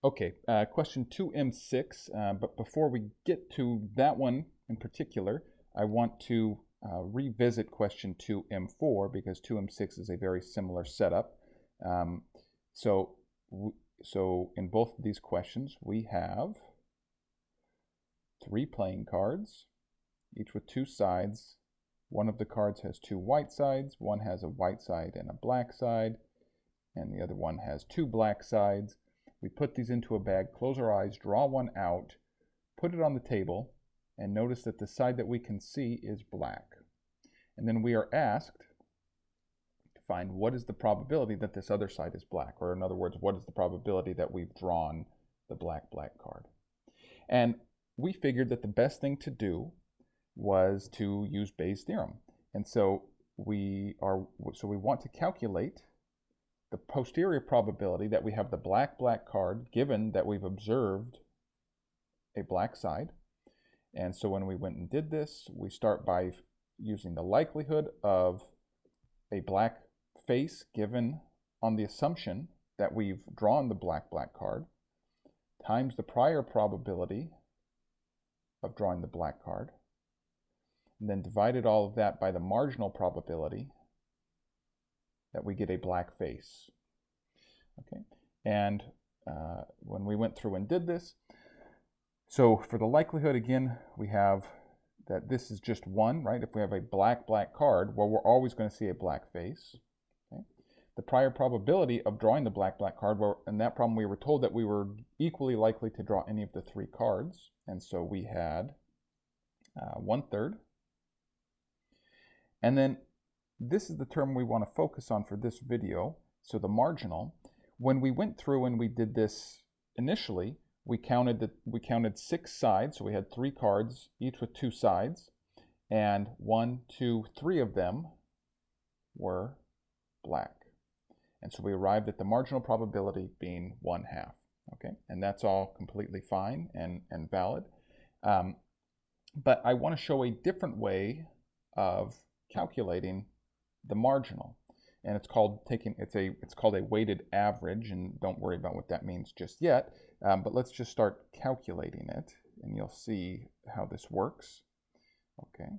Okay, question 2M6, but before we get to that one in particular, I want to revisit question 2M4 because 2M6 is a very similar setup. So in both of these questions, we have 3 playing cards, each with 2 sides. One of the cards has 2 white sides, one has a white side and a black side, and the other one has 2 black sides. We put these into a bag, close our eyes, draw one out, put it on the table, and notice that the side that we can see is black. And then we are asked to find what is the probability that this other side is black, or in other words, what is the probability that we've drawn the black card. And we figured that the best thing to do was to use Bayes' theorem. And so we want to calculate the posterior probability that we have the black card given that we've observed a black side. And so when we went and did this, we start by using the likelihood of a black face given on the assumption that we've drawn the black card times the prior probability of drawing the black card, and then divided all of that by the marginal probability that we get a black face. Okay, and when we went through and did this, so for the likelihood, again, we have that this is just 1, right? If we have a black card, well, we're always going to see a black face. Okay? The prior probability of drawing the black card, well, in that problem we were told that we were equally likely to draw any of the 3 cards, and so we had 1/3. And then this is the term we want to focus on for this video, so the marginal. When we went through and we did this initially, we counted 6 sides, so we had 3 cards, each with 2 sides, and 1, 2, 3 of them were black. And so we arrived at the marginal probability being 1/2. Okay, and that's all completely fine and valid. But I want to show a different way of calculating the marginal, and it's called a weighted average, and don't worry about what that means just yet. But let's just start calculating it, and you'll see how this works. Okay,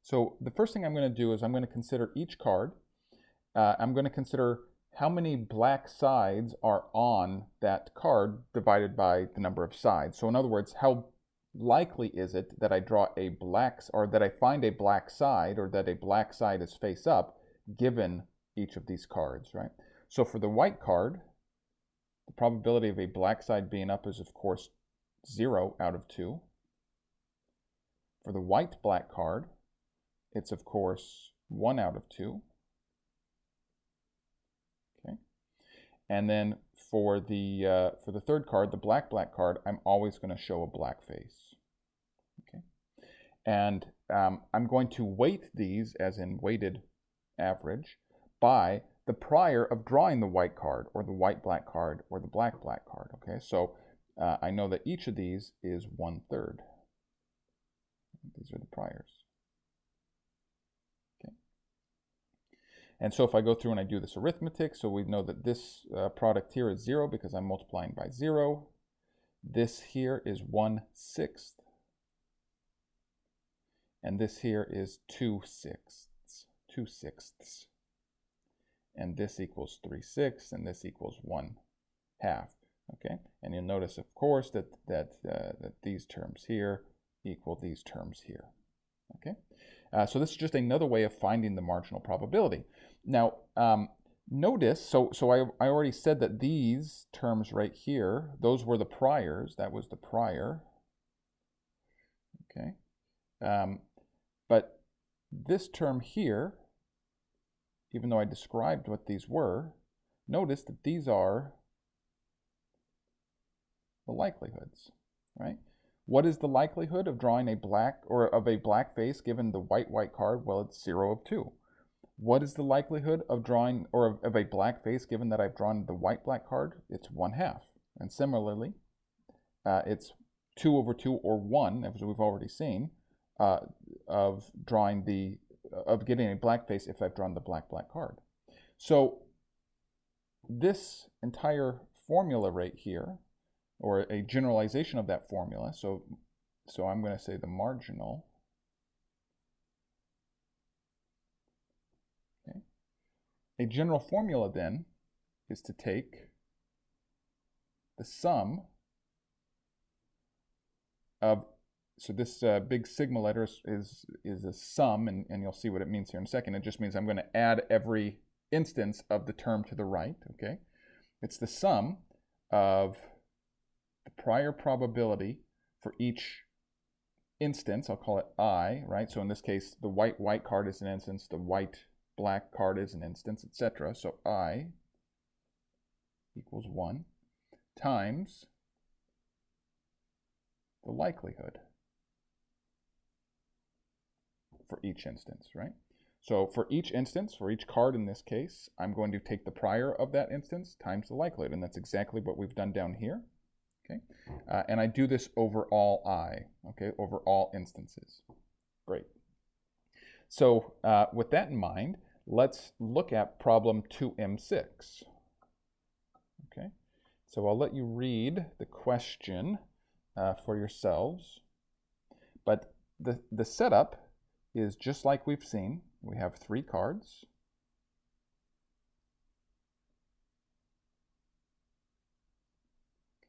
so the first thing I'm going to do is I'm going to consider each card. I'm going to consider how many black sides are on that card divided by the number of sides. So in other words, how likely is it that I draw a black, or that I find a black side, or that a black side is face up given each of these cards, right? So for the white card, the probability of a black side being up is of course 0 out of 2. For the white black card, it's of course 1 out of 2. Okay, and then for the third card, the black card, I'm always going to show a black face. Okay, and I'm going to weight these, as in weighted average, by the prior of drawing the white card, or the white black card, or the black card. Okay, so I know that each of these is 1/3. These are the priors. Okay, and so if I go through and I do this arithmetic, so we know that this product here is 0 because I'm multiplying by 0. This here is 1/6, and this here is 2/6. And this equals 3/6, and this equals 1/2. Okay, and you'll notice, of course, that these terms here equal these terms here. Okay, so this is just another way of finding the marginal probability. Now, notice, so I already said that these terms right here, those were the priors. That was the prior. Okay, but this term here, even though I described what these were, notice that these are the likelihoods, right? What is the likelihood of drawing a black, or of a black face given the white card? Well, it's 0 of 2. What is the likelihood of drawing, or of a black face given that I've drawn the white black card? It's 1/2. And similarly, it's 2 over 2, or 1, as we've already seen, of getting a black face if I've drawn the black card. So this entire formula right here or a generalization of that formula. So I'm going to say the marginal. Okay. A general formula then is to take the sum of, so this big sigma letter is a sum, and you'll see what it means here in a second. It just means I'm going to add every instance of the term to the right, okay? It's the sum of the prior probability for each instance. I'll call it I, right? So in this case, the white card is an instance, the white black card is an instance, etc. So I equals 1 times the likelihood for each instance, right? So for each instance, for each card in this case, I'm going to take the prior of that instance times the likelihood, and that's exactly what we've done down here, okay? And I do this over all I, okay, over all instances. Great. So with that in mind, let's look at problem 2M6, okay? So I'll let you read the question for yourselves, but the setup is just like we've seen. We have 3 cards.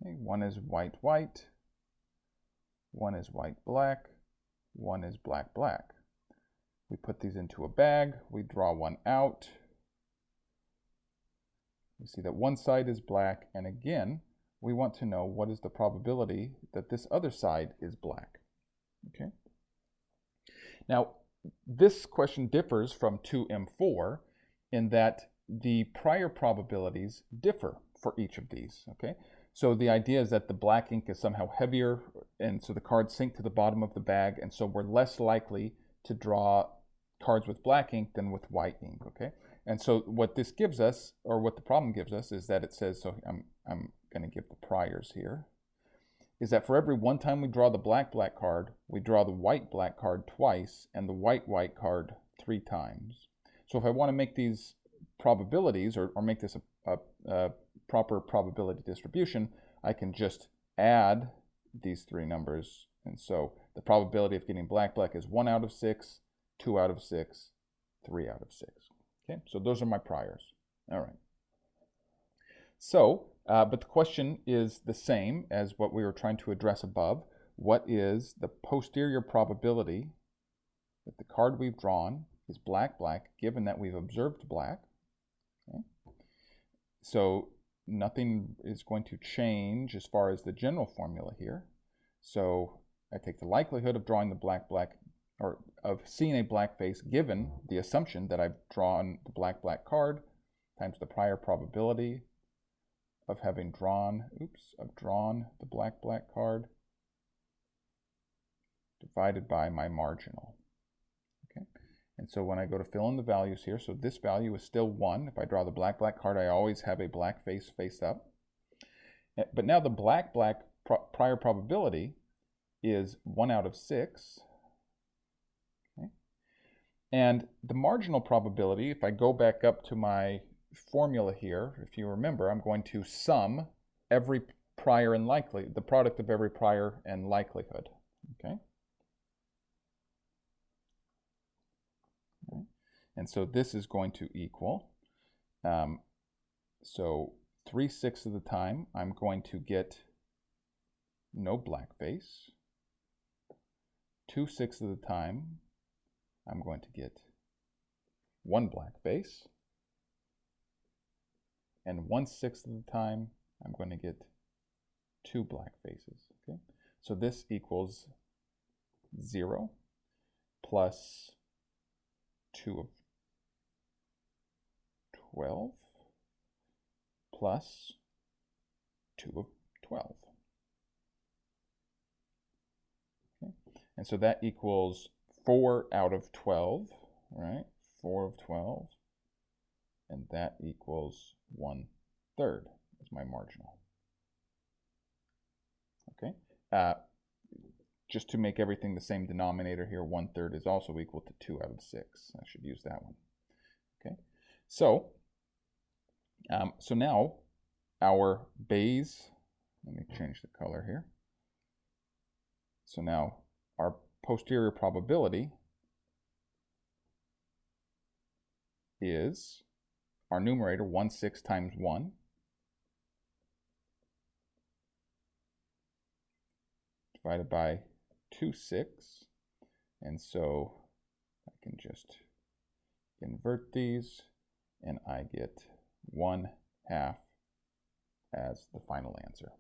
Okay, one is white, white, one is white, black, one is black, black. We put these into a bag, we draw one out. We see that one side is black, and again, we want to know what is the probability that this other side is black. Okay. Now, this question differs from 2M4 in that the prior probabilities differ for each of these, okay? So the idea is that the black ink is somehow heavier, and so the cards sink to the bottom of the bag, and so we're less likely to draw cards with black ink than with white ink, okay? And so what this gives us, or what the problem gives us, is that it says, so I'm going to give the priors here, is that for every one time we draw the black card, we draw the white card twice and the white card 3 times. So if I want to make these probabilities, or make this a proper probability distribution, I can just add these 3 numbers. And so the probability of getting black is 1 out of 6, 2 out of 6, 3 out of 6. Okay, so those are my priors. All right. So, but the question is the same as what we were trying to address above. What is the posterior probability that the card we've drawn is black, given that we've observed black? Okay. So nothing is going to change as far as the general formula here. So I take the likelihood of drawing the black, or of seeing a black face given the assumption that I've drawn the black card times the prior probability of having drawn, the black card divided by my marginal. Okay, and so when I go to fill in the values here, so this value is still 1. If I draw the black card, I always have a black face up. But now the black prior probability is 1 out of 6. Okay, and the marginal probability, if I go back up to my formula here, if you remember, I'm going to sum every prior and the product of every prior and likelihood. Okay. And so this is going to equal, so 3/6 of the time I'm going to get no black face. 2/6 of the time I'm going to get 1 black face. And 1/6 of the time, I'm going to get 2 black faces. Okay, so this equals 0 plus 2 of 12 plus 2 of 12. Okay, and so that equals 4 out of 12, right? 4 of 12, and that equals 1/3 is my marginal. Okay, just to make everything the same denominator here, 1/3 is also equal to 2 out of 6. I should use that one. Okay, so so now our Bayes, Let me change the color here. So now our posterior probability is our numerator 1/6 times 1 divided by 2/6. And so I can just invert these and I get 1/2 as the final answer.